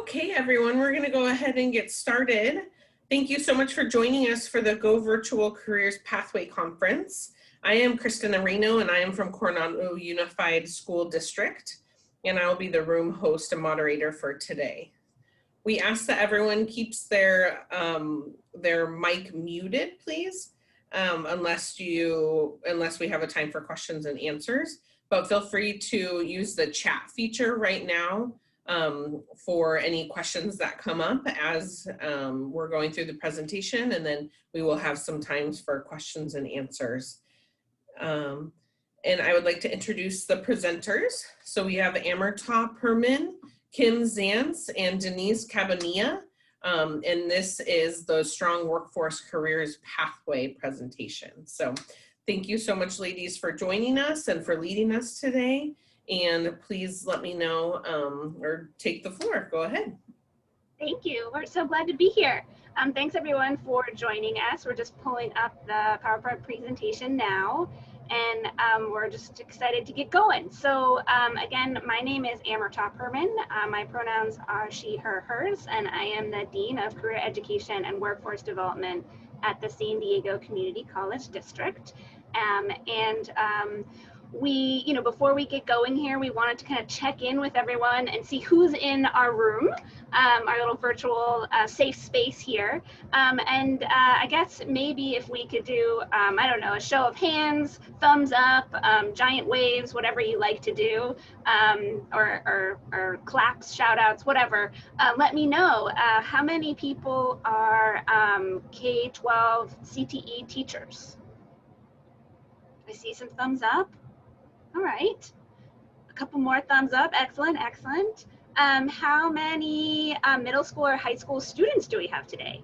Okay, everyone, we're going to go ahead and get started. Thank you so much for joining us for the Go Virtual Careers Pathway Conference. I am Kristina Reno, and I am from Coronado Unified School District, and I will be the room host and moderator for today. We ask that everyone keeps their mic muted, please, unless we have a time for questions and answers. But feel free to use the chat feature right now for any questions that come up as we're going through the presentation, and then we will have some times for questions and answers. And I would like to introduce the presenters. So we have Amrita Perman, Kim Zantz, and Denise Cabanilla. And this is the Strong Workforce Careers Pathway presentation. So thank you so much, ladies, for joining us and for leading us today. And please let me know or take the floor. Go ahead. Thank you. We're so glad to be here. Thanks everyone for joining us. We're just pulling up the PowerPoint presentation now, and we're just excited to get going. So again, my name is Amrita Perman. My pronouns are she, her, hers, and I am the Dean of Career Education and Workforce Development at the San Diego Community College District. We, before we get going here, we wanted to kind of check in with everyone and see who's in our room, our little virtual safe space here. I guess maybe if we could do, I don't know, a show of hands, thumbs up, giant waves, whatever you like to do, or claps, shout outs, whatever. Let me know how many people are K-12 CTE teachers. I see some thumbs up. All right, a couple more thumbs up. Excellent, excellent. How many middle school or high school students do we have today?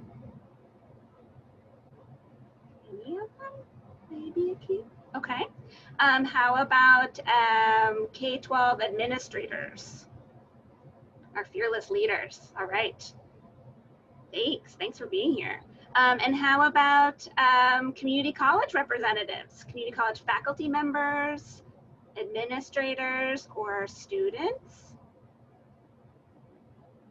Any of them? Maybe a few. Okay. How about K-12 administrators? Our fearless leaders. All right. Thanks for being here. And how about community college representatives, community college faculty members, administrators, or students?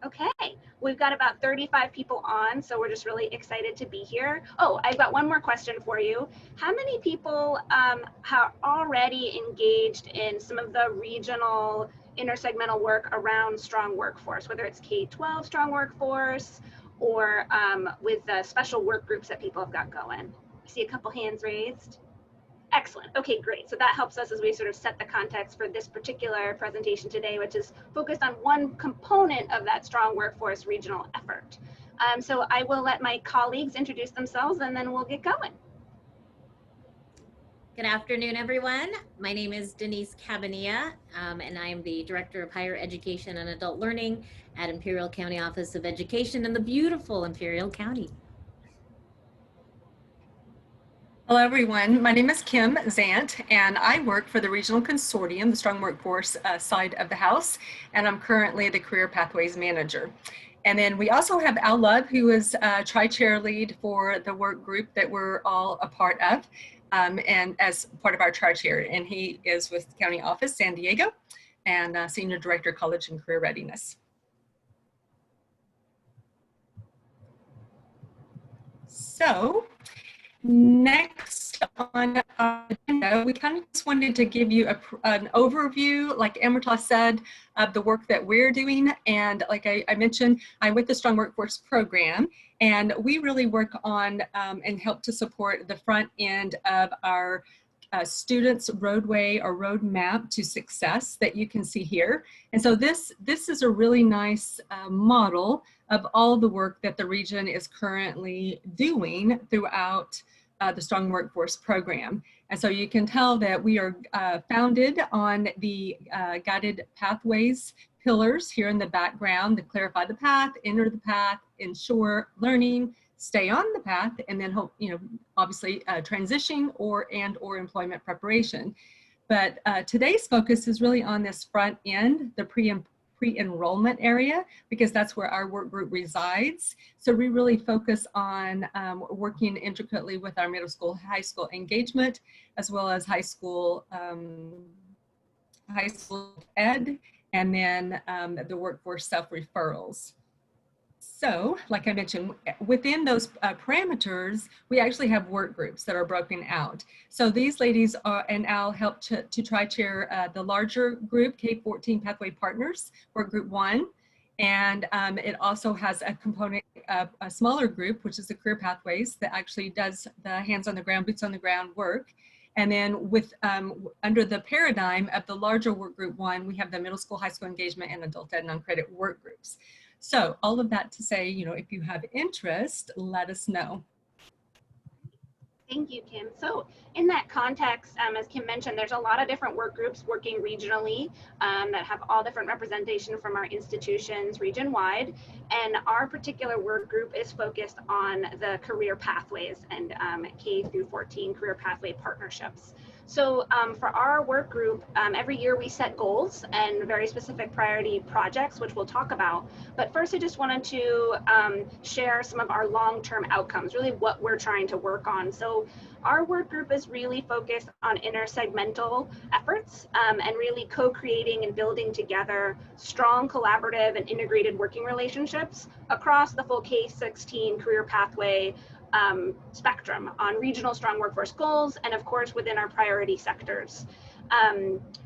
Okay, we've got about 35 people on, so we're just really excited to be here. Oh, I've got one more question for you. How many people are already engaged in some of the regional intersegmental work around strong workforce, whether it's K-12 strong workforce or with the special work groups that people have got going? I see a couple hands raised. Excellent. Okay, great. So that helps us as we sort of set the context for this particular presentation today, which is focused on one component of that strong workforce regional effort. So I will let my colleagues introduce themselves and then we'll get going. Good afternoon, everyone. My name is Denise Cabanilla, and I am the Director of Higher Education and Adult Learning at Imperial County Office of Education in the beautiful Imperial County. Hello, everyone. My name is Kim Zant, and I work for the Regional Consortium, the Strong Workforce side of the house, and I'm currently the Career Pathways Manager. And then we also have Al Love, who is Tri-Chair Lead for the work group that we're all a part of, and as part of our Tri-Chair, and he is with the County Office, San Diego, and Senior Director, College and Career Readiness. So, next on our agenda, we kind of just wanted to give you an overview, like Amrita said, of the work that we're doing. And like I mentioned, I'm with the Strong Workforce Program, and we really work on and help to support the front end of our students' roadway or roadmap to success that you can see here. And so this is a really nice model of all the work that the region is currently doing throughout the Strong Workforce Program. And so you can tell that we are founded on the guided pathways pillars here in the background: to clarify the path, enter the path, ensure learning, stay on the path, and then hope, obviously transition or employment preparation. But today's focus is really on this front end, the pre-enrollment area, because that's where our work group resides. So we really focus on working intricately with our middle school, high school engagement, as well as high school ed and then the workforce self-referrals. So, like I mentioned, within those parameters, we actually have work groups that are broken out. So these ladies and Al helped to try chair the larger group, K-14 Pathway Partners, Work Group 1. And it also has a component of a smaller group, which is the Career Pathways, that actually does the hands on the ground, boots on the ground work. And then with under the paradigm of the larger Work Group 1, we have the middle school, high school engagement, and adult ed non-credit work groups. So all of that to say, you know, if you have interest, let us know. Thank you, Kim. So in that context, as Kim mentioned, there's a lot of different work groups working regionally that have all different representation from our institutions region-wide. And our particular work group is focused on the career pathways and K through 14 career pathway partnerships. So for our work group, every year we set goals and very specific priority projects, which we'll talk about. But first, I just wanted to share some of our long-term outcomes, really what we're trying to work on. So our work group is really focused on intersegmental efforts and really co-creating and building together strong collaborative and integrated working relationships across the full K-16 career pathway spectrum on regional strong workforce goals and of course within our priority sectors.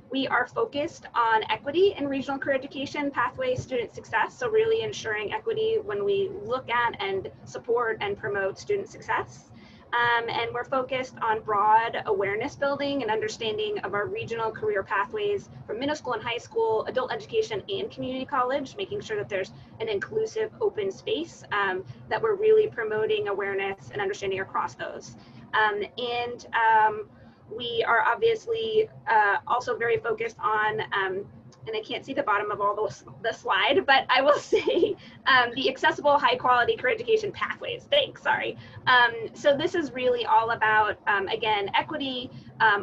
We are focused on equity in regional career education pathway student success, so really ensuring equity when we look at and support and promote student success. And we're focused on broad awareness building and understanding of our regional career pathways from middle school and high school, adult education, and community college, making sure that there's an inclusive open space that we're really promoting awareness and understanding across those. We are obviously also very focused on and I can't see the bottom of all the slide, but I will say the accessible high quality career education pathways. Thanks, sorry. So this is really all about, again, equity,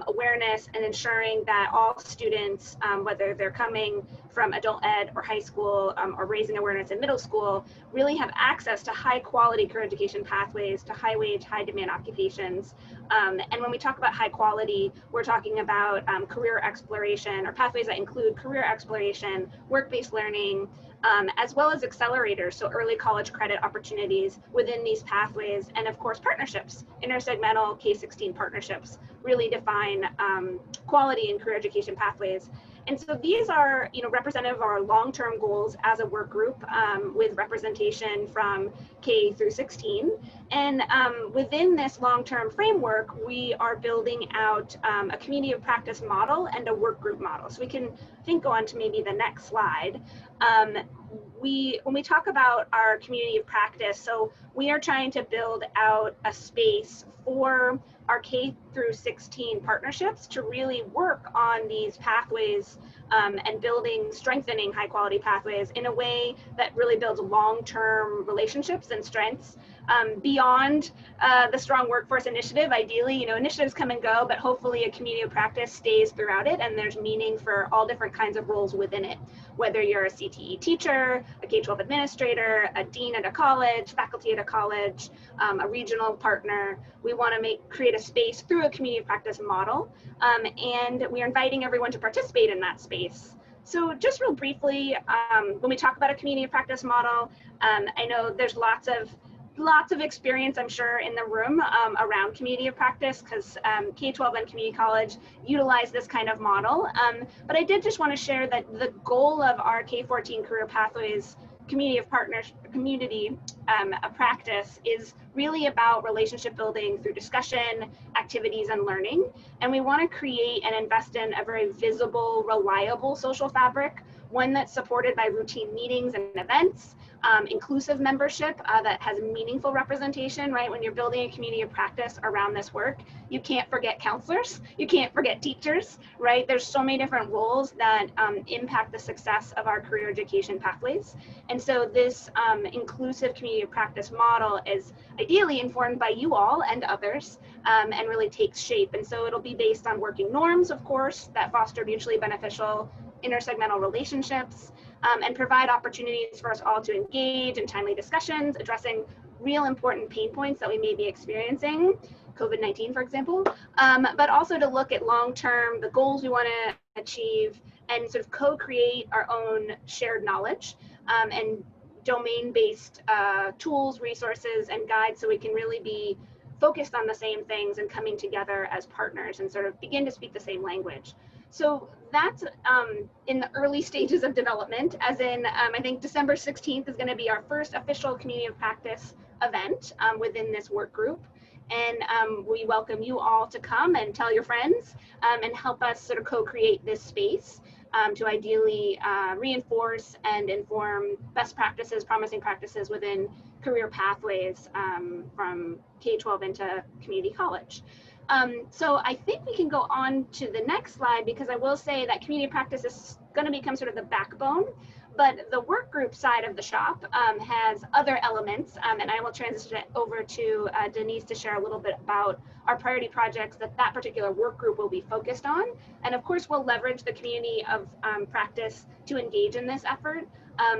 awareness, and ensuring that all students, whether they're coming from adult ed or high school or raising awareness in middle school, really have access to high quality career education pathways to high wage, high demand occupations. And when we talk about high quality, we're talking about career exploration or pathways that include career exploration, work-based learning, as well as accelerators, so early college credit opportunities within these pathways, and of course partnerships, intersegmental K-16 partnerships really define quality in career education pathways. And so these are, representative of our long-term goals as a work group with representation from K through 16. And within this long-term framework, we are building out a community of practice model and a work group model. So we can go on to maybe the next slide. When we talk about our community of practice, so we are trying to build out a space for our K through 16 partnerships to really work on these pathways and strengthening high quality pathways in a way that really builds long-term relationships and strengths beyond the strong workforce initiative. Ideally, initiatives come and go, but hopefully a community of practice stays throughout it and there's meaning for all different kinds of roles within it. Whether you're a CTE teacher, a K-12 administrator, a dean at a college, faculty at a college, a regional partner, we want to create a space through a community of practice model, and we are inviting everyone to participate in that space. So just real briefly, when we talk about a community of practice model, I know there's lots of experience, I'm sure, in the room around community of practice because K-12 and community college utilize this kind of model. But I did just want to share that the goal of our K-14 career pathways community of practice is really about relationship building through discussion, activities, and learning. And we want to create and invest in a very visible, reliable social fabric, one that's supported by routine meetings and events, inclusive membership that has meaningful representation, right? When you're building a community of practice around this work, you can't forget counselors, you can't forget teachers, right? There's so many different roles that impact the success of our career education pathways. And so this inclusive community of practice model is ideally informed by you all and others and really takes shape. And so it'll be based on working norms, of course, that foster mutually beneficial intersegmental relationships, and provide opportunities for us all to engage in timely discussions, addressing real important pain points that we may be experiencing, COVID-19, for example, but also to look at long-term, the goals we want to achieve, and sort of co-create our own shared knowledge and domain-based tools, resources, and guides, so we can really be focused on the same things and coming together as partners and sort of begin to speak the same language. So that's in the early stages of development, as in I think December 16th is going to be our first official community of practice event within this work group. And we welcome you all to come and tell your friends and help us sort of co-create this space to ideally reinforce and inform best practices, promising practices within career pathways from K-12 into community college. So I think we can go on to the next slide, because I will say that community practice is going to become sort of the backbone, but the work group side of the shop has other elements, and I will transition it over to Denise to share a little bit about our priority projects that that particular work group will be focused on. And of course, we'll leverage the community of practice to engage in this effort.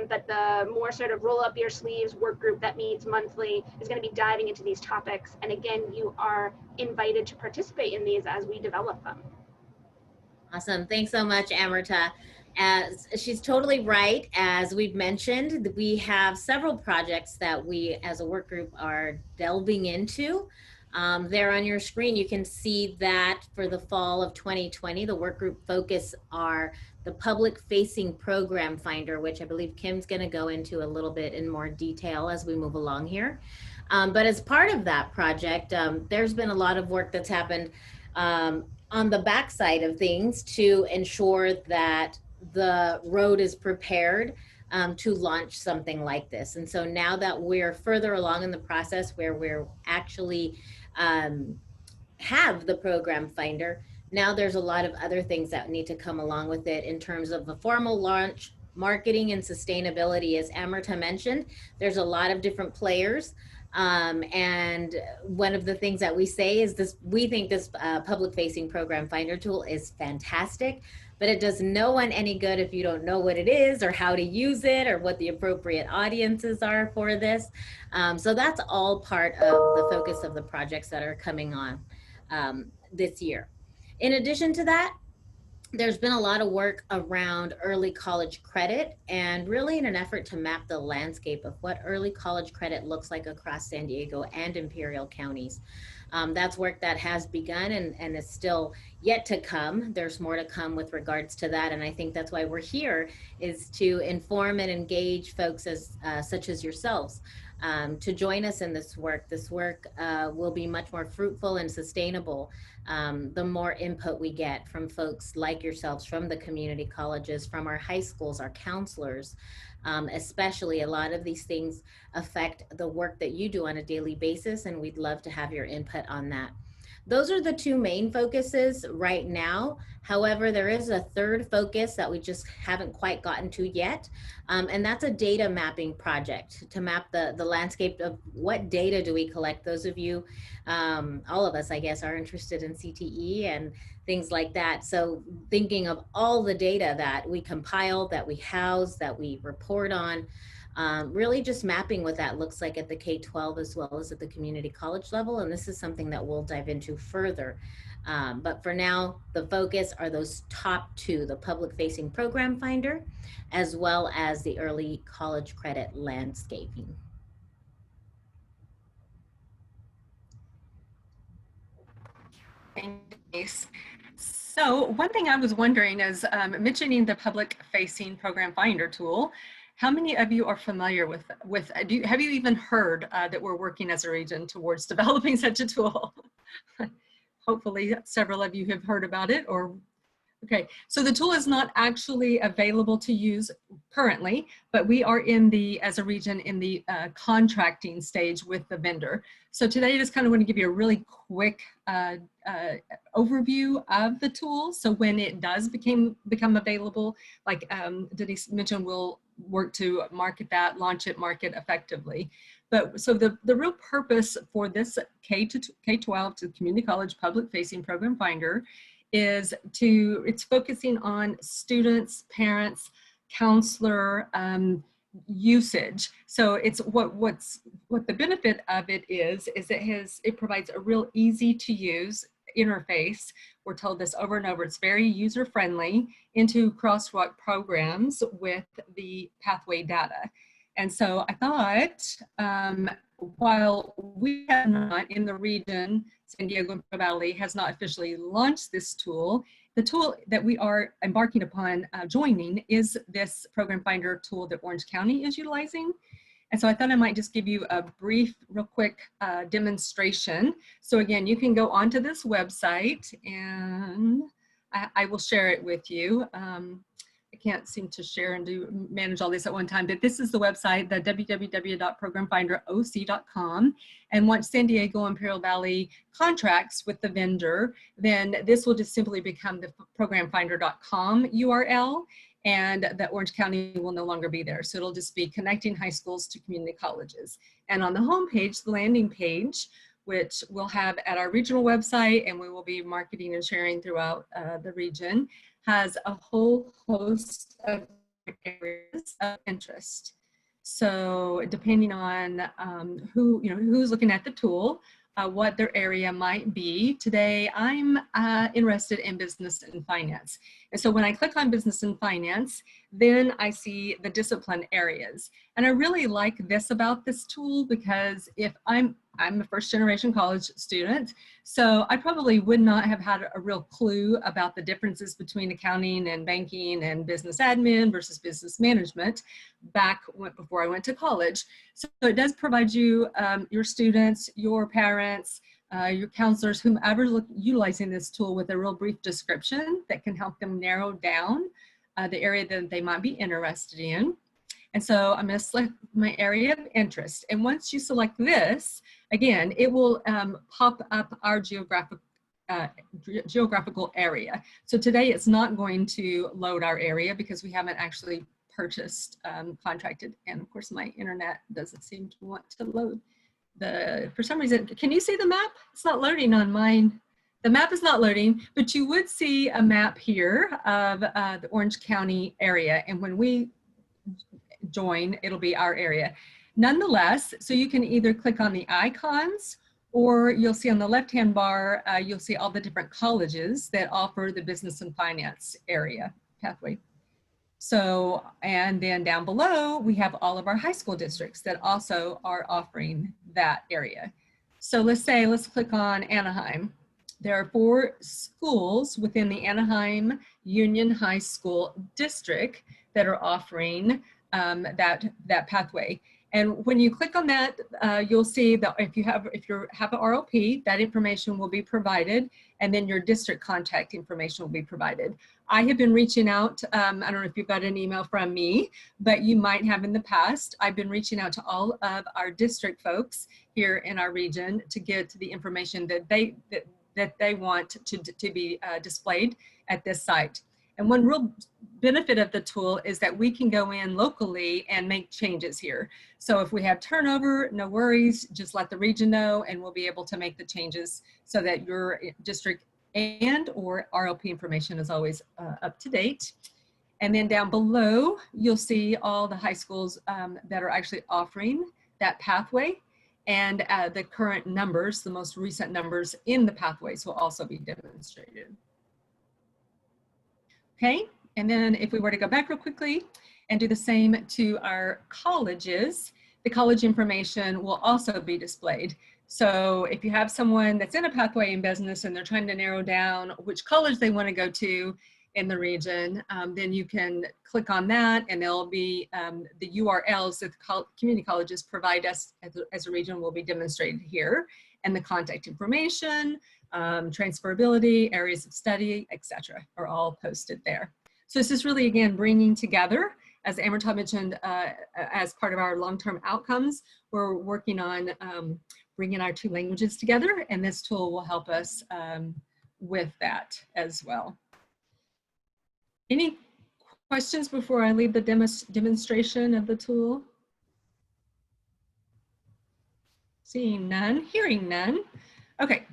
But the more sort of roll up your sleeves work group that meets monthly is going to be diving into these topics. And again, you are invited to participate in these as we develop them. Awesome. Thanks so much, Amrita. As she's totally right. As we've mentioned, we have several projects that we as a work group are delving into. There on your screen, you can see that for the fall of 2020, the work group focus are the public facing program finder, which I believe Kim's going to go into a little bit in more detail as we move along here. But as part of that project, there's been a lot of work that's happened on the backside of things to ensure that the road is prepared to launch something like this. And so now that we're further along in the process where we're actually have the program finder, now there's a lot of other things that need to come along with it in terms of the formal launch, marketing, and sustainability. As Amrita mentioned, there's a lot of different players. And one of the things that we say is this: we think this public facing program finder tool is fantastic, but it does no one any good if you don't know what it is or how to use it or what the appropriate audiences are for this. So that's all part of the focus of the projects that are coming on this year. In addition to that, there's been a lot of work around early college credit, and really in an effort to map the landscape of what early college credit looks like across San Diego and Imperial counties. That's work that has begun and is still yet to come. There's more to come with regards to that, and I think that's why we're here, is to inform and engage folks as such as yourselves to join us in this work. This work will be much more fruitful and sustainable the more input we get from folks like yourselves, from the community colleges, from our high schools, our counselors. Especially, a lot of these things affect the work that you do on a daily basis, and we'd love to have your input on that. Those are the two main focuses right now. However, there is a third focus that we just haven't quite gotten to yet, and that's a data mapping project to map the landscape of what data do we collect. Those of you, all of us, I guess, are interested in CTE and things like that. So thinking of all the data that we compile, that we house, that we report on, really just mapping what that looks like at the K-12 as well as at the community college level. And this is something that we'll dive into further. But for now, the focus are those top two, the public facing program finder, as well as the early college credit landscaping. Thanks. So one thing I was wondering is, mentioning the public facing program finder tool, how many of you are familiar with have you even heard that we're working as a region towards developing such a tool? Hopefully several of you have heard about it. Or okay, so the tool is not actually available to use currently, but we are as a region in the contracting stage with the vendor. So today I just kind of want to give you a really quick overview of the tool. So when it does become available, like Denise mentioned, we'll work to market that, launch it, market effectively. But so the real purpose for this K-12 to community college public facing program finder is it's focusing on students, parents, counselor usage. So it's what the benefit of it is it provides a real easy to use interface. We're told this over and over. It's very user-friendly into crosswalk programs with the pathway data. And so I thought, while we have not in the region, San Diego and Pro Valley has not officially launched this tool, the tool that we are embarking upon joining is this Program Finder tool that Orange County is utilizing. And so I thought I might just give you a brief, real quick demonstration. So again, you can go onto this website and I will share it with you. I can't seem to share and manage all this at one time, but this is the website, the www.programfinderoc.com. And once San Diego and Imperial Valley contracts with the vendor, then this will just simply become the programfinder.com URL, and that Orange County will no longer be there. So it'll just be connecting high schools to community colleges. And on the home page, the landing page, which we'll have at our regional website and we will be marketing and sharing throughout the region, has a whole host of areas of interest. So depending on who's looking at the tool, what their area might be. Today, I'm interested in business and finance. And so when I click on business and finance, then I see the discipline areas. And I really like this about this tool because if I'm a first generation college student, so I probably would not have had a real clue about the differences between accounting and banking and business admin versus business management before I went to college. So it does provide you, your students, your parents, your counselors, whomever utilizing this tool with a real brief description that can help them narrow down the area that they might be interested in. And so I'm going to select my area of interest. And once you select this, again, it will pop up our geographical area. So today it's not going to load our area because we haven't actually purchased, contracted. And of course my internet doesn't seem to want to load. For some reason, can you see the map? It's not loading on mine. The map is not loading, but you would see a map here of the Orange County area. And when we join, it'll be our area. Nonetheless, so you can either click on the icons or you'll see on the left-hand bar, you'll see all the different colleges that offer the business and finance area pathway. So, and then down below, we have all of our high school districts that also are offering that area. So let's click on Anaheim. There are 4 schools within the Anaheim Union High School district that are offering that pathway. And when you click on that, you'll see that if you have an ROP, that information will be provided, and then your district contact information will be provided. I have been reaching out, I don't know if you've got an email from me, but you might have in the past. I've been reaching out to all of our district folks here in our region to get the information that they want to be displayed at this site. And one real benefit of the tool is that we can go in locally and make changes here. So if we have turnover, no worries, just let the region know and we'll be able to make the changes so that your district and or RLP information is always up to date. And then down below, you'll see all the high schools that are actually offering that pathway, and the current numbers, the most recent numbers in the pathways will also be demonstrated. Okay, and then if we were to go back real quickly and do the same to our colleges, the college information will also be displayed. So if you have someone that's in a pathway in business and they're trying to narrow down which college they want to go to in the region, then you can click on that and there'll be the URLs that the community colleges provide us as a region will be demonstrated here, and the contact information, transferability, areas of study, etc. are all posted there. So this is really, again, bringing together, as Amrita mentioned, as part of our long-term outcomes, we're working on bringing our 2 languages together, and this tool will help us with that as well. Any questions before I leave the demonstration of the tool? Seeing none, hearing none. Okay,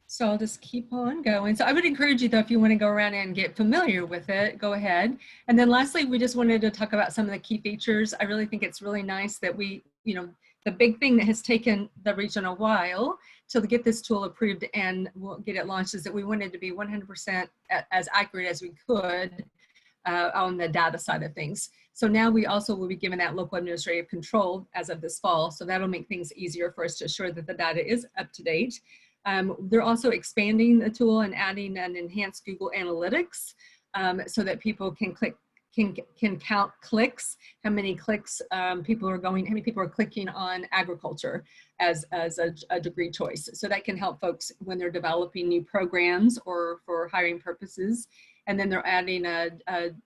so I'll just keep on going. So I would encourage you though, if you want to go around and get familiar with it, go ahead. And then lastly, we just wanted to talk about some of the key features. I really think it's really nice that we, The big thing that has taken the region a while to get this tool approved and we'll get it launched is that we wanted to be 100% as accurate as we could on the data side of things. So now we also will be given that local administrative control as of this fall. So that'll make things easier for us to assure that the data is up to date. They're also expanding the tool and adding an enhanced Google Analytics so that people can count clicks, how many clicks how many people are clicking on agriculture as a degree choice. So that can help folks when they're developing new programs or for hiring purposes. And then they're adding a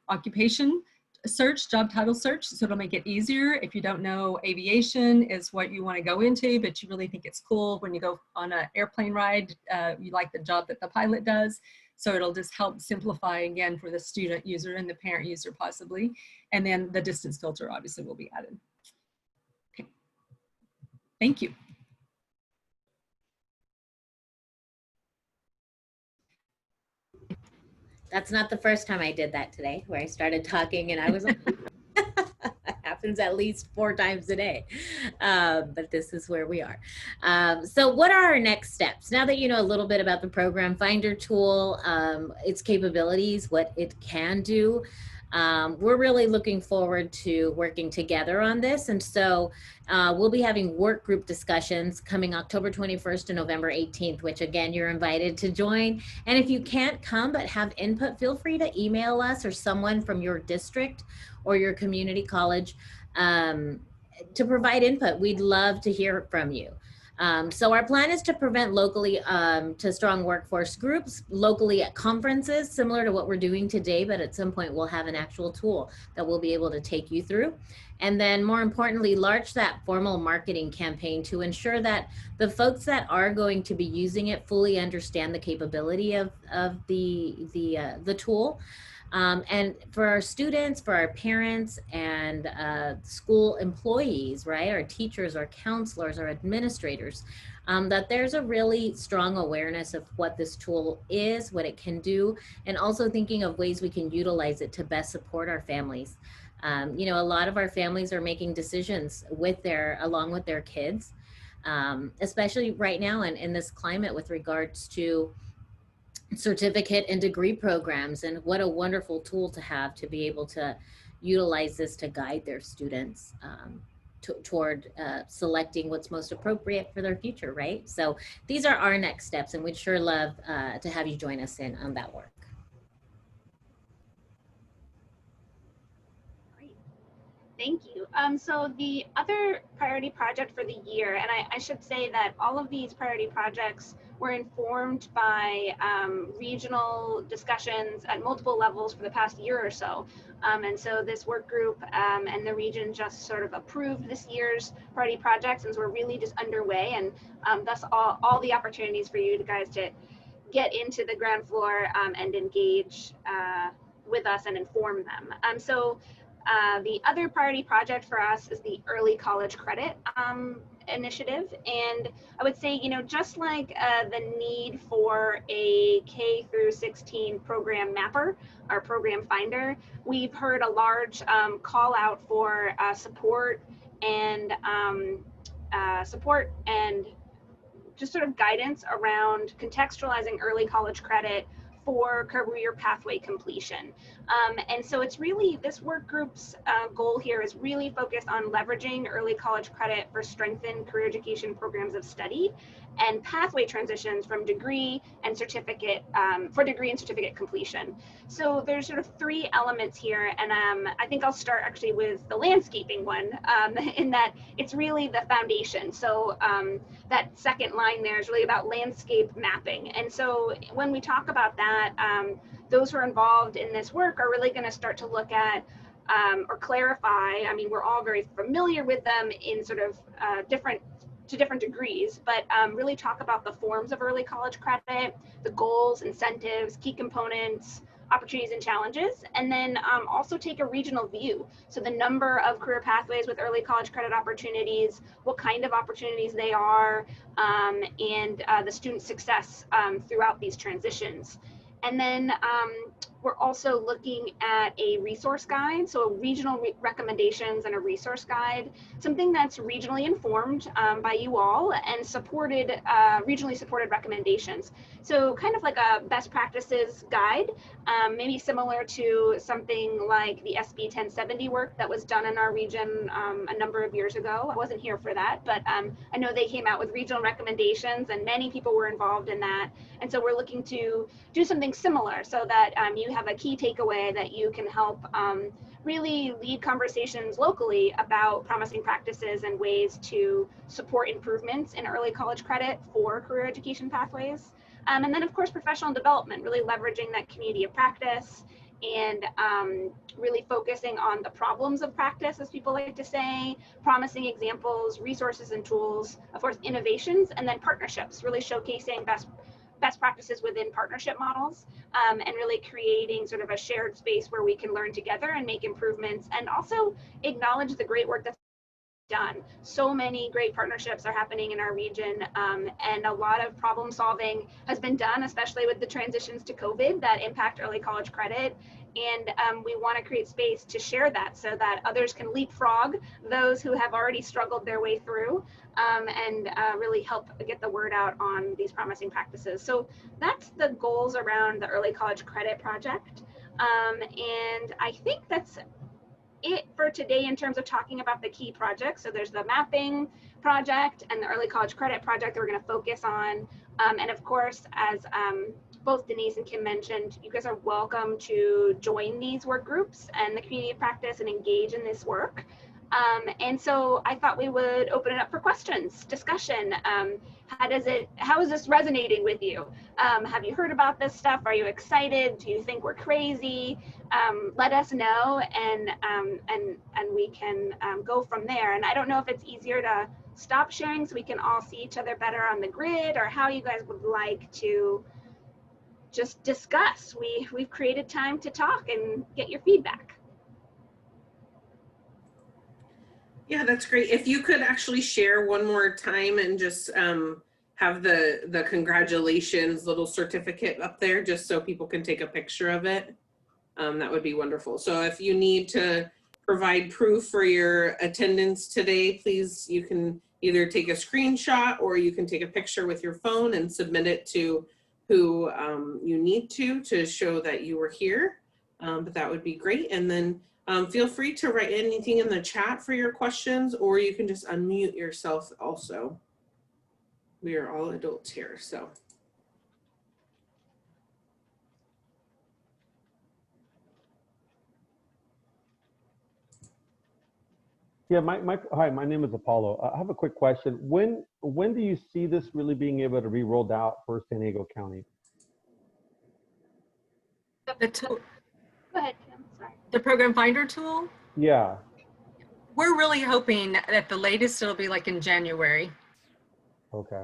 occupation search, job title search. So it'll make it easier if you don't know aviation is what you want to go into, but you really think it's cool when you go on an airplane ride, you like the job that the pilot does. So it'll just help simplify again for the student user and the parent user possibly. And then the distance filter obviously will be added. Okay. Thank you. That's not the first time I did that today, where I started talking and I was like, happens at least 4 times a day. But this is where we are. So what are our next steps? Now that you know a little bit about the Program Finder tool, its capabilities, what it can do, we're really looking forward to working together on this. And so we'll be having work group discussions coming October 21st to November 18th, which again, you're invited to join. And if you can't come but have input, feel free to email us or someone from your district or your community college to provide input. We'd love to hear from you. So our plan is to prevent locally to strong workforce groups, locally at conferences, similar to what we're doing today, but at some point we'll have an actual tool that we'll be able to take you through. And then more importantly, launch that formal marketing campaign to ensure that the folks that are going to be using it fully understand the capability of the tool. And for our students, for our parents and school employees, right, our teachers, our counselors, our administrators, that there's a really strong awareness of what this tool is, what it can do, and also thinking of ways we can utilize it to best support our families. You know, a lot of our families are making decisions along with their kids, especially right now in this climate with regards to certificate and degree programs, and what a wonderful tool to have to be able to utilize this to guide their students toward selecting what's most appropriate for their future, right? So these are our next steps, and we'd sure love to have you join us in on that work. Great. Thank you. So the other priority project for the year, and I should say that all of these priority projects were informed by regional discussions at multiple levels for the past year or so. And so this work group and the region just sort of approved this year's priority projects, and so we're really just underway, and thus all the opportunities for you guys to get into the ground floor and engage with us and inform them. The other priority project for us is the early college credit initiative. And I would say, you know, just like the need for a K through 16 program mapper or program finder, we've heard a large call out for support and just sort of guidance around contextualizing early college credit for career pathway completion. And so it's really, this work group's goal here is really focused on leveraging early college credit for strengthened career education programs of study and pathway transitions from degree and certificate, for degree and certificate completion. So there's sort of 3 elements here, and I think I'll start actually with the landscaping one, in that it's really the foundation. So that second line there is really about landscape mapping. And so when we talk about that, those who are involved in this work are really going to start to look at or clarify. I mean, we're all very familiar with them in sort of different degrees, but really talk about the forms of early college credit, the goals, incentives, key components, opportunities and challenges, and then also take a regional view. So the number of career pathways with early college credit opportunities, what kind of opportunities they are, and the student success throughout these transitions. And then We're also looking at a resource guide, so regional recommendations and a resource guide, something that's regionally informed by you all and supported, regionally supported recommendations. So kind of like a best practices guide, maybe similar to something like the SB 1070 work that was done in our region a number of years ago. I wasn't here for that, but I know they came out with regional recommendations and many people were involved in that. And so we're looking to do something similar so that you have a key takeaway that you can help really lead conversations locally about promising practices and ways to support improvements in early college credit for career education pathways. And then of course, professional development, really leveraging that community of practice and really focusing on the problems of practice, as people like to say, promising examples, resources and tools, of course, innovations, and then partnerships, really showcasing best practices within partnership models, and really creating sort of a shared space where we can learn together and make improvements, and also acknowledge the great work that's done. So many great partnerships are happening in our region, and a lot of problem solving has been done, especially with the transitions to COVID that impact early college credit. And we want to create space to share that so that others can leapfrog those who have already struggled their way through, and really help get the word out on these promising practices. So that's the goals around the early college credit project. And I think that's it for today in terms of talking about the key projects. So there's the mapping project and the early college credit project that we're going to focus on. And of course, as both Denise and Kim mentioned, you guys are welcome to join these work groups and the community of practice and engage in this work. And so I thought we would open it up for questions, discussion. How is this resonating with you? Have you heard about this stuff? Are you excited? Do you think we're crazy? Let us know, and we can go from there. And I don't know if it's easier to stop sharing so we can all see each other better on the grid, or how you guys would like to just discuss. We've created time to talk and get your feedback. Yeah, that's great. If you could actually share one more time and just have the congratulations little certificate up there, just so people can take a picture of it, that would be wonderful. So if you need to provide proof for your attendance today, please, you can either take a screenshot or you can take a picture with your phone and submit it to who you need to show that you were here. But that would be great. And then feel free to write anything in the chat for your questions, or you can just unmute yourself also. We are all adults here, so. Yeah, hi, my name is Apollo. I have a quick question. When do you see this really being able to be rolled out for San Diego County? Go ahead, Kim. Sorry. The program finder tool? Yeah. We're really hoping at the latest it'll be like in January. Okay.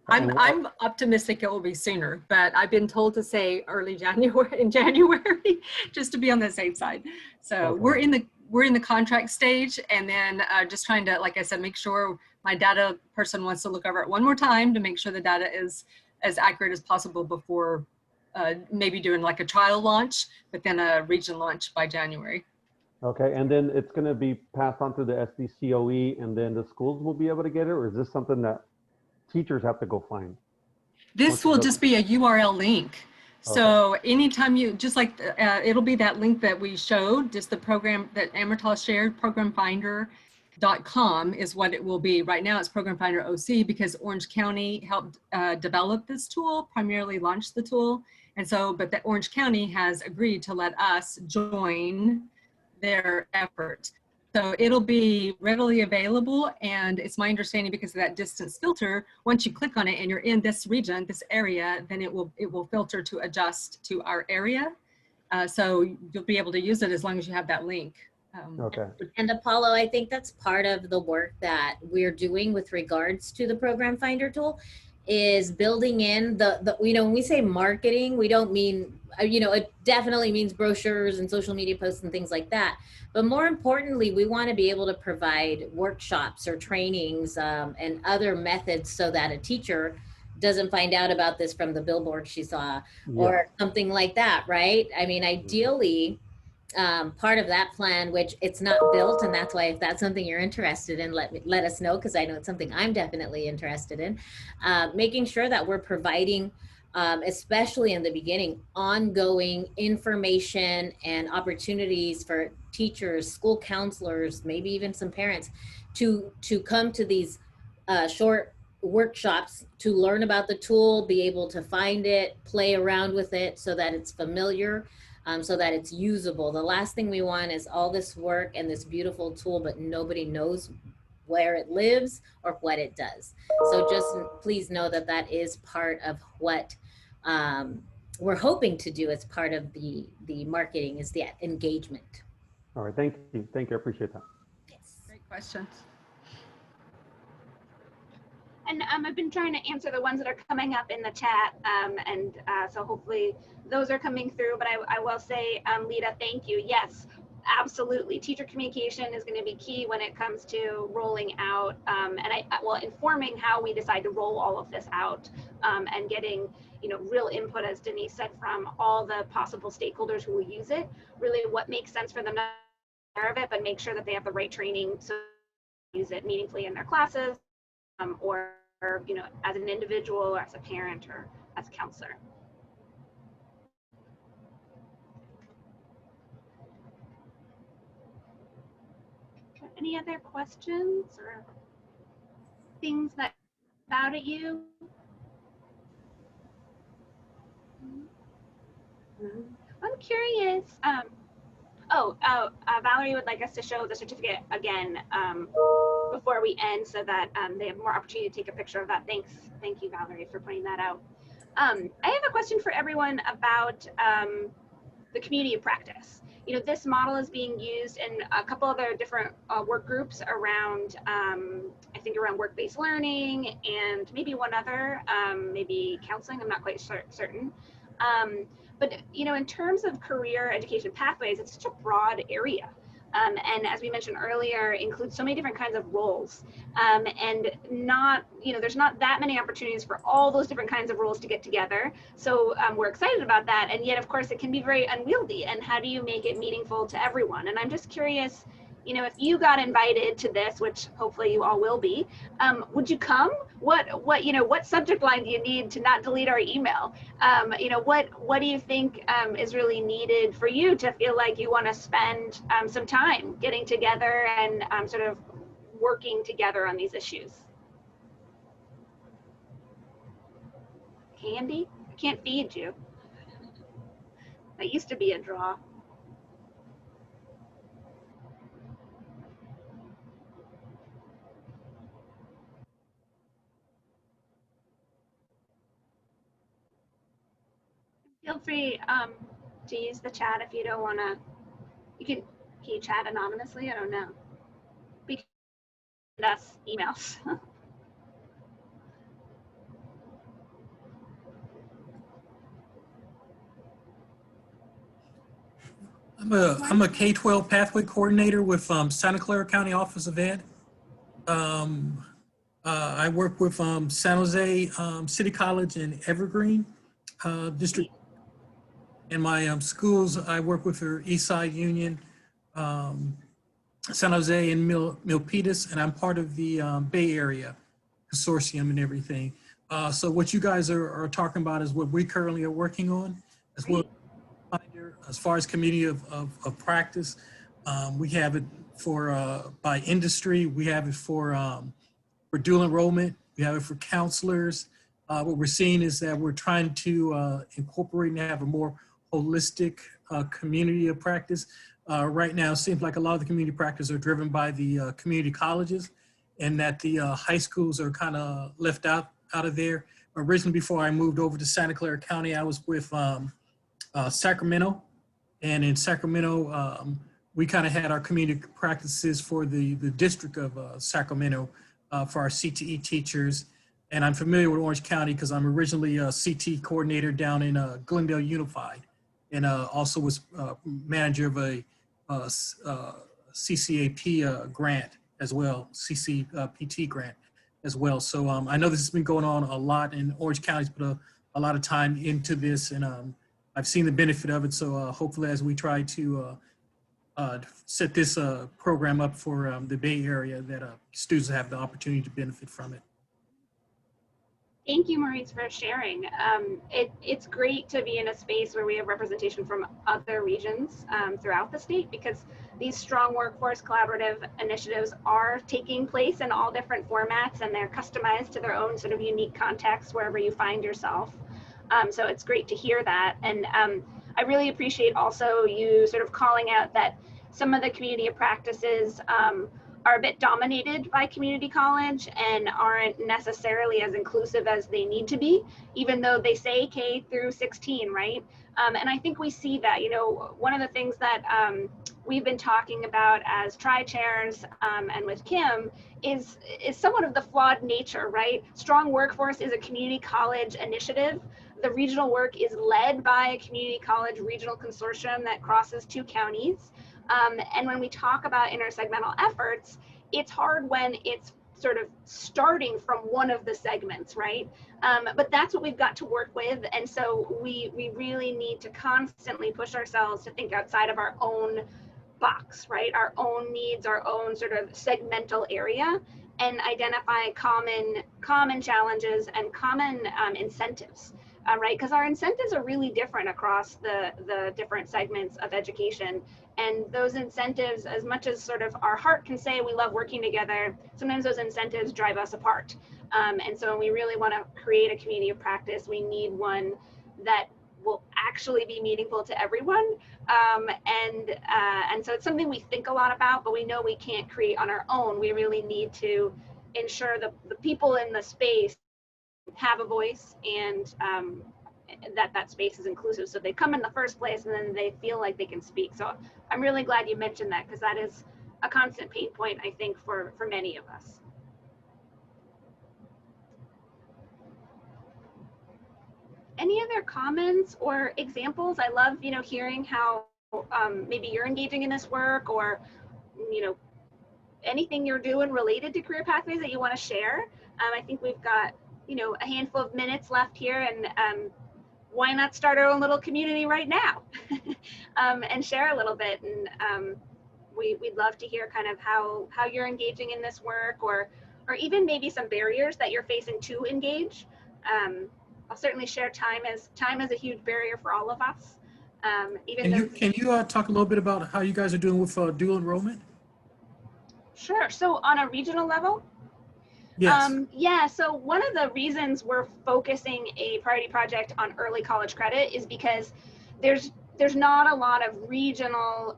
I'm optimistic it will be sooner, but I've been told to say early January, in January, just to be on the safe side. So okay. we're in the contract stage, and then just trying to, like I said, make sure my data person wants to look over it one more time to make sure the data is as accurate as possible before maybe doing like a trial launch, but then a region launch by January. Okay, and then it's going to be passed on to the SDCOE, and then the schools will be able to get it, or is this something that teachers have to go find? This will just be a URL link. Okay. So anytime you, just like, it'll be that link that we showed, just the program that Amrital shared, programfinder.com is what it will be. Right now it's Program Finder OC because Orange County helped develop this tool, primarily launched the tool. And so, but the Orange County has agreed to let us join their effort. So it'll be readily available, and it's my understanding because of that distance filter, once you click on it and you're in this region, this area, then it will filter to adjust to our area. So you'll be able to use it as long as you have that link. Okay. And Apollo, I think that's part of the work that we're doing with regards to the Program Finder tool, is building in the when we say marketing, we don't mean, it definitely means brochures and social media posts and things like that. But more importantly, we want to be able to provide workshops or trainings and other methods so that a teacher doesn't find out about this from the billboard she saw or something like that, right? I mean, ideally, part of that plan, which it's not built, and that's why if that's something you're interested in, let us know, because I know it's something I'm definitely interested in, making sure that we're providing, especially in the beginning, ongoing information and opportunities for teachers, school counselors, maybe even some parents to come to these short workshops to learn about the tool, be able to find it, play around with it so that it's familiar, so that it's usable. The last thing we want is all this work and this beautiful tool, but nobody knows where it lives or what it does. So just please know that that is part of what we're hoping to do as part of the marketing, is the engagement. All right, thank you. Thank you, I appreciate that. Yes. Great questions. And I've been trying to answer the ones that are coming up in the chat, so hopefully those are coming through. But I will say, Lita, thank you. Yes, absolutely. Teacher communication is going to be key when it comes to rolling out, informing how we decide to roll all of this out, and getting, real input, as Denise said, from all the possible stakeholders who will use it. Really, what makes sense for them to be aware of it, but make sure that they have the right training so they use it meaningfully in their classes. Or as an individual, or as a parent, or as a counselor. Any other questions or things that about at you? I'm curious. Valerie would like us to show the certificate again before we end, so that they have more opportunity to take a picture of that. Thank you, Valerie, for pointing that out. I have a question for everyone about the community of practice. This model is being used in a couple other different work groups around, I think around work-based learning, and maybe one other, maybe counseling, I'm not quite certain. But in terms of career education pathways, it's such a broad area. And as we mentioned earlier, includes so many different kinds of roles, and there's not that many opportunities for all those different kinds of roles to get together. So we're excited about that, and yet of course it can be very unwieldy. And how do you make it meaningful to everyone? And I'm just curious, if you got invited to this, which hopefully you all will be, would you come? What subject line do you need to not delete our email? What do you think is really needed for you to feel like you want to spend some time getting together and sort of working together on these issues? Candy? I can't feed you. That used to be a draw. Feel free to use the chat if you don't want to. Can you chat anonymously? I don't know. We can send us emails. I'm a K-12 pathway coordinator with Santa Clara County Office of Ed. I work with San Jose City College and Evergreen District. In my schools, I work with the Eastside Union, San Jose, and Milpitas, and I'm part of the Bay Area Consortium and everything. So what you guys are talking about is what we currently are working on as well. As far as community of practice, we have it for by industry. We have it for dual enrollment. We have it for counselors. What we're seeing is that we're trying to incorporate and have a more holistic community of practice. Right now, it seems like a lot of the community practice are driven by the community colleges, and that the high schools are kind of left out of there. Originally, before I moved over to Santa Clara County, I was with Sacramento, and in Sacramento, we kind of had our community practices for the district of Sacramento for our CTE teachers. And I'm familiar with Orange County because I'm originally a CT coordinator down in Glendale Unified, and also was manager of a CCAP grant as well, CCPT grant as well. So I know this has been going on a lot, in Orange County's put a lot of time into this, and I've seen the benefit of it. So hopefully as we try to set this program up for the Bay Area, that students have the opportunity to benefit from it. Thank you, Maurice, for sharing. It's great to be in a space where we have representation from other regions throughout the state, because these strong workforce collaborative initiatives are taking place in all different formats, and they're customized to their own sort of unique context wherever you find yourself. So it's great to hear that. And I really appreciate also you sort of calling out that some of the community of practices are a bit dominated by community college and aren't necessarily as inclusive as they need to be, even though they say K through 16, right? And I think we see that, you know, one of the things that we've been talking about as tri-chairs and with Kim is somewhat of the flawed nature, right? Strong Workforce is a community college initiative. The regional work is led by a community college regional consortium that crosses 2 counties. And when we talk about intersegmental efforts, it's hard when it's sort of starting from one of the segments, right? But that's what we've got to work with. And so we really need to constantly push ourselves to think outside of our own box, right? Our own needs, our own sort of segmental area, and identify common challenges and common incentives. Right, because our incentives are really different across the different segments of education. And those incentives, as much as sort of our heart can say we love working together, sometimes those incentives drive us apart. And so when we really want to create a community of practice, we need one that will actually be meaningful to everyone. And so it's something we think a lot about, but we know we can't create on our own. We really need to ensure the people in the space have a voice, and that space is inclusive, so they come in the first place and then they feel like they can speak. So I'm really glad you mentioned that, because that is a constant pain point, I think, for many of us. Any other comments or examples? I love, you know, hearing how maybe you're engaging in this work, or, you know, anything you're doing related to career pathways that you want to share. I think we've got, you know, a handful of minutes left here, and why not start our own little community right now and share a little bit. And we'd love to hear kind of how you're engaging in this work, or even maybe some barriers that you're facing to engage. I'll certainly share time is a huge barrier for all of us. Can you talk a little bit about how you guys are doing with dual enrollment? Sure. So on a regional level, Yes. Yeah, so one of the reasons we're focusing a priority project on early college credit is because there's not a lot of regional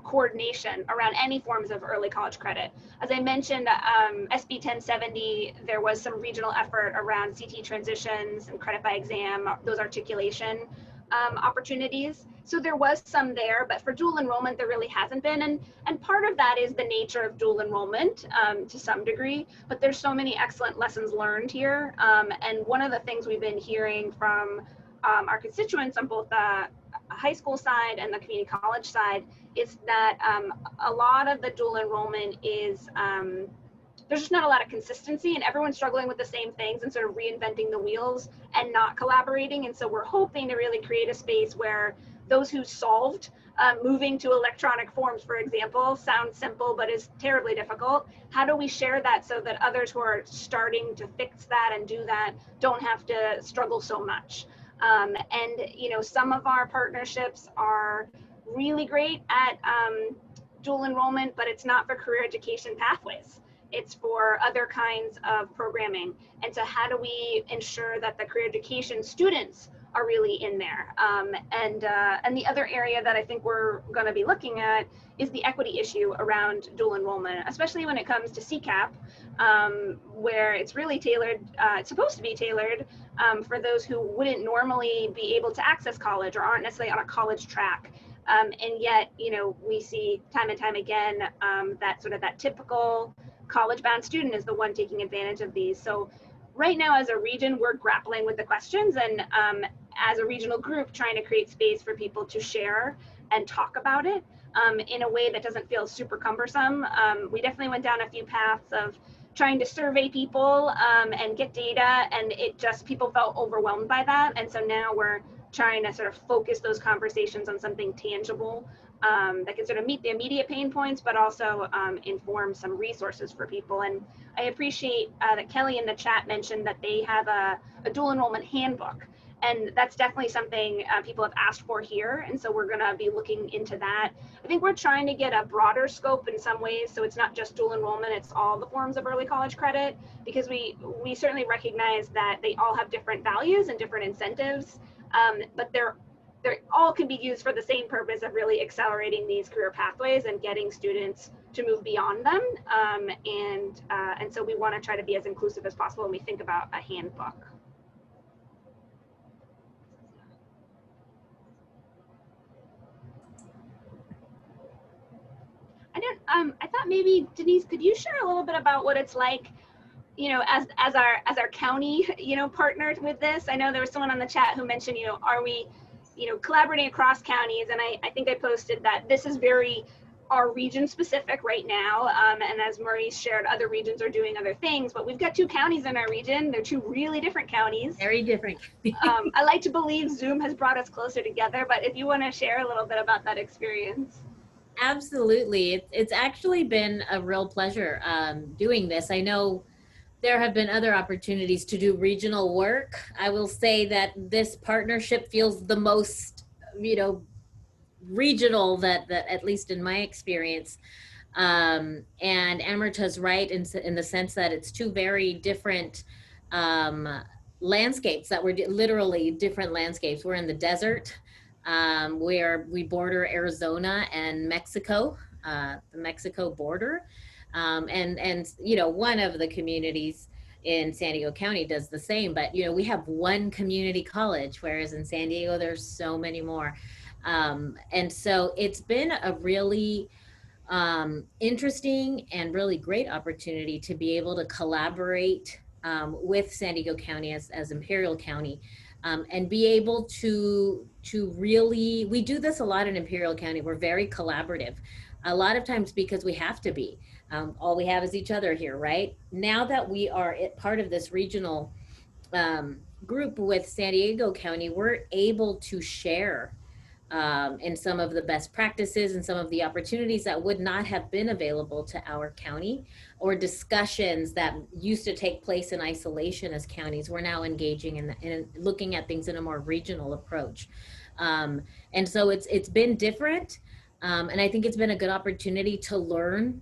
coordination around any forms of early college credit. As I mentioned, SB 1070, there was some regional effort around CT transitions and credit by exam, those articulation opportunities. So there was some there, but for dual enrollment, there really hasn't been. And part of that is the nature of dual enrollment to some degree, but there's so many excellent lessons learned here. And one of the things we've been hearing from our constituents on both the high school side and the community college side is that a lot of the dual enrollment is there's just not a lot of consistency, and everyone's struggling with the same things and sort of reinventing the wheels and not collaborating. And so we're hoping to really create a space where those who solved moving to electronic forms, for example, sounds simple but is terribly difficult. How do we share that so that others who are starting to fix that and do that don't have to struggle so much? And you know, some of our partnerships are really great at dual enrollment, but it's not for career education pathways. It's for other kinds of programming. And so how do we ensure that the career education students are really in there? And the other area that I think we're going to be looking at is the equity issue around dual enrollment, especially when it comes to CCAP, where it's really tailored, it's supposed to be tailored for those who wouldn't normally be able to access college or aren't necessarily on a college track. And yet, you know, we see time and time again that sort of that typical college-bound student is the one taking advantage of these. So right now as a region, we're grappling with the questions, and as a regional group, trying to create space for people to share and talk about it in a way that doesn't feel super cumbersome. We definitely went down a few paths of trying to survey people and get data, and people felt overwhelmed by that. And so now we're trying to sort of focus those conversations on something tangible that can sort of meet the immediate pain points, but also inform some resources for people. And I appreciate that Kelly in the chat mentioned that they have a dual enrollment handbook. And that's definitely something people have asked for here. And so we're gonna be looking into that. I think we're trying to get a broader scope in some ways. So it's not just dual enrollment, it's all the forms of early college credit, because we certainly recognize that they all have different values and different incentives, but they're all can be used for the same purpose of really accelerating these career pathways and getting students to move beyond them. And so we want to try to be as inclusive as possible when we think about a handbook. I thought maybe Denise, could you share a little bit about what it's like, you know, as our county, you know, partnered with this? I know there was someone on the chat who mentioned, you know, are we, you know, collaborating across counties? And I think I posted that this is very our region specific right now. And as Maurice shared, other regions are doing other things, but we've got 2 counties in our region. They're 2 really different counties. Very different. I like to believe Zoom has brought us closer together, but if you want to share a little bit about that experience. Absolutely. It's actually been a real pleasure doing this. I know there have been other opportunities to do regional work. I will say that this partnership feels the most, you know, regional that at least in my experience. And Amrita's right in the sense that it's 2 very different landscapes that were literally different landscapes. We're in the desert, where we border Arizona and Mexico, the Mexico border. And you know, one of the communities in San Diego County does the same, but you know, we have 1 community college, whereas in San Diego, there's so many more. And so it's been a really interesting and really great opportunity to be able to collaborate with San Diego County as Imperial County, and be able to really, we do this a lot in Imperial County. We're very collaborative, a lot of times because we have to be. All we have is each other here, right? Now that we are part of this regional group with San Diego County, we're able to share in some of the best practices and some of the opportunities that would not have been available to our county, or discussions that used to take place in isolation as counties. We're now engaging in looking at things in a more regional approach. And so it's been different. And I think it's been a good opportunity to learn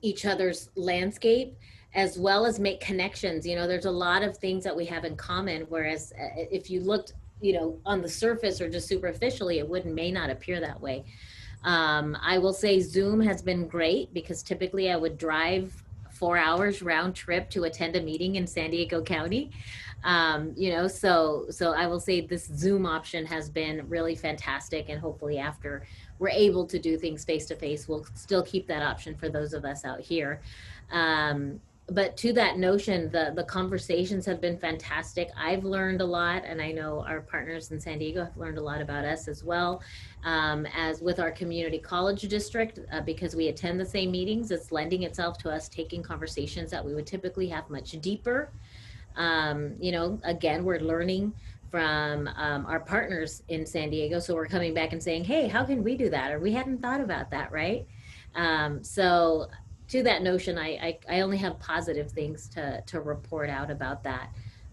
each other's landscape, as well as make connections. You know, there's a lot of things that we have in common, whereas if you looked, you know, on the surface or just superficially, it may not appear that way. I will say Zoom has been great, because typically I would drive 4 hours round trip to attend a meeting in San Diego County. You know, so I will say this Zoom option has been really fantastic, and hopefully after we're able to do things face to face, we'll still keep that option for those of us out here. But to that notion, the conversations have been fantastic. I've learned a lot, and I know our partners in San Diego have learned a lot about us as well. As with our community college district, because we attend the same meetings, it's lending itself to us taking conversations that we would typically have much deeper. You know, again, we're learning from our partners in San Diego. So we're coming back and saying, hey, how can we do that? Or we hadn't thought about that, right? So to that notion, I only have positive things to report out about that,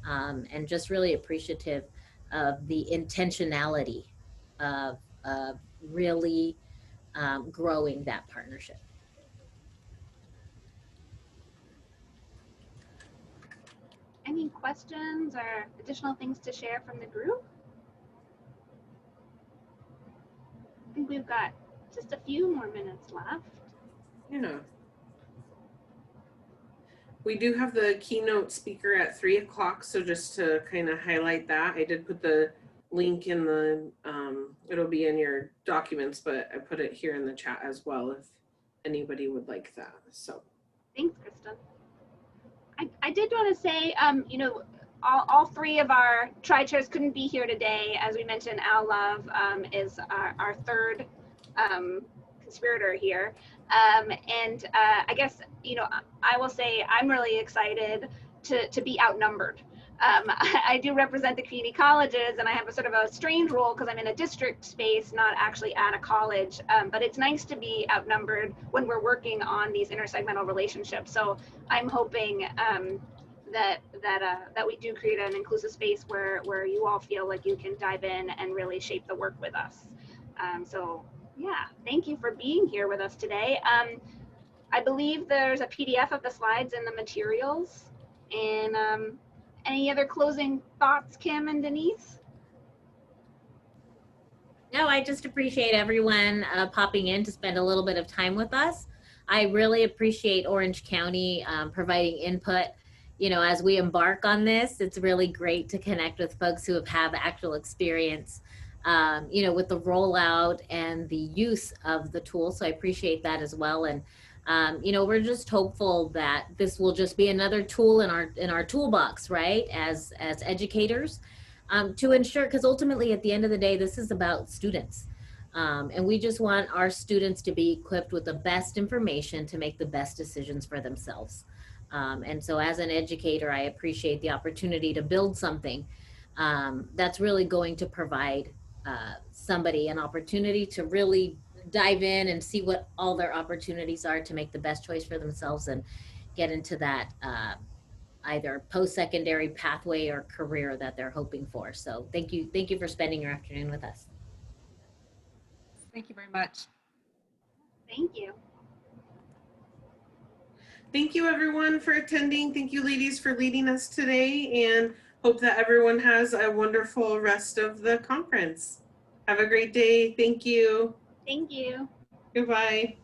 and just really appreciative of the intentionality of really growing that partnership. Any questions or additional things to share from the group? I think we've got just a few more minutes left. Yeah. We do have the keynote speaker at 3 o'clock. So just to kind of highlight that, I did put the link in the, it'll be in your documents, but I put it here in the chat as well if anybody would like that. So thanks, Krista. I did want to say, you know, all 3 of our tri-chairs couldn't be here today. As we mentioned, Al Love is our 3rd conspirator here. I guess, you know, I will say I'm really excited to be outnumbered. I do represent the community colleges, and I have a sort of a strange role because I'm in a district space, not actually at a college. But it's nice to be outnumbered when we're working on these intersegmental relationships. So I'm hoping that we do create an inclusive space where you all feel like you can dive in and really shape the work with us. So yeah, thank you for being here with us today. I believe there's a PDF of the slides in the materials. And any other closing thoughts, Kim and Denise? No, I just appreciate everyone popping in to spend a little bit of time with us. I really appreciate Orange County providing input. You know, as we embark on this, it's really great to connect with folks who have actual experience, you know, with the rollout and the use of the tool. So I appreciate that as well. And you know, we're just hopeful that this will just be another tool in our toolbox, right? As educators, to ensure, because ultimately at the end of the day, this is about students. And we just want our students to be equipped with the best information to make the best decisions for themselves. And so as an educator, I appreciate the opportunity to build something that's really going to provide somebody an opportunity to really dive in and see what all their opportunities are to make the best choice for themselves and get into that either post-secondary pathway or career that they're hoping for. So thank you for spending your afternoon with us. Thank you very much. Thank you. Thank you everyone for attending. Thank you ladies for leading us today, and hope that everyone has a wonderful rest of the conference. Have a great day. Thank you. Thank you. Goodbye.